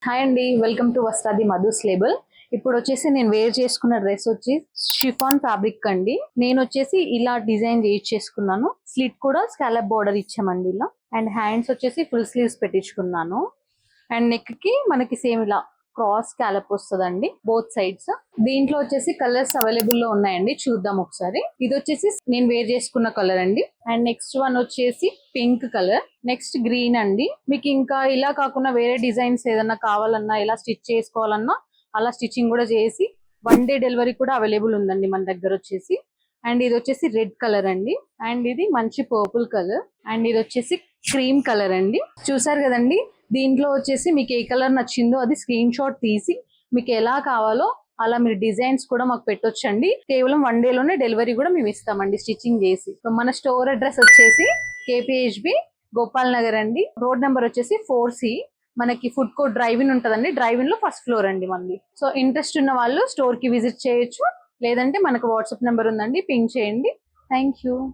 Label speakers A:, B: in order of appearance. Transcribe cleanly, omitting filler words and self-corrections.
A: Hi అండి, welcome to వస్తాది Madhu's label. ఇప్పుడు వచ్చేసి నేను వేర్ చేసుకున్న డ్రెస్ వచ్చి షిఫాన్ ఫ్యాబ్రిక్ అండి. నేను వచ్చేసి ఇలా డిజైన్ చేసుకున్నాను. స్లిట్ కూడా స్కాలప్ బోర్డర్ ఇచ్చామండి ఇలా. అండ్ హ్యాండ్స్ వచ్చేసి ఫుల్ స్లీవ్స్ పెట్టించుకున్నాను. అండ్ నెక్ కి మనకి సేమ్ ఇలా క్రాస్ స్కాలప్ వస్తుందండి బోత్ సైడ్స్. దీంట్లో వచ్చేసి కలర్స్ అవైలబుల్ లో ఉన్నాయండి, చూద్దాం ఒకసారి. ఇది వచ్చేసి నేను వేర్ చేసుకున్న కలర్ అండి. అండ్ నెక్స్ట్ వన్ వచ్చేసి పింక్ కలర్, నెక్స్ట్ గ్రీన్ అండి. మీకు ఇంకా ఇలా కాకుండా వేరే డిజైన్స్ ఏదన్నా కావాలన్నా, ఇలా స్టిచ్ చేసుకోవాలన్నా అలా స్టిచ్చింగ్ కూడా చేసి 1 day డెలివరీ కూడా అవైలబుల్ ఉందండి మన దగ్గర వచ్చేసి. అండ్ ఇది వచ్చేసి రెడ్ కలర్ అండి. అండ్ ఇది మంచి పర్పుల్ కలర్. అండ్ ఇది వచ్చేసి క్రీమ్ కలర్ అండి. చూసారు కదండి, దీంట్లో వచ్చేసి మీకు ఏ కలర్ నచ్చిందో అది స్క్రీన్ షాట్ తీసి మీకు ఎలా కావాలో అలా మీరు డిజైన్స్ కూడా మాకు పెట్టొచ్చండి. కేవలం 1 day లోనే డెలివరీ కూడా మేము ఇస్తామండి స్టిచ్చింగ్ చేసి. మన స్టోర్ అడ్రస్ వచ్చేసి KPHB గోపాల్ నగర్ అండి. రోడ్ నెంబర్ వచ్చేసి 4C. మనకి ఫుడ్ కోర్ట్ డ్రైవ్-ఇన్ ఉంటదండి. డ్రైవ్-ఇన్ లో ఫస్ట్ ఫ్లోర్ అండి మనది. సో ఇంట్రెస్ట్ ఉన్న వాళ్ళు స్టోర్ కి విజిట్ చేయొచ్చు, లేదంటే మనకు వాట్సాప్ నెంబర్ ఉందండి, పింగ్ చేయండి. Thank you.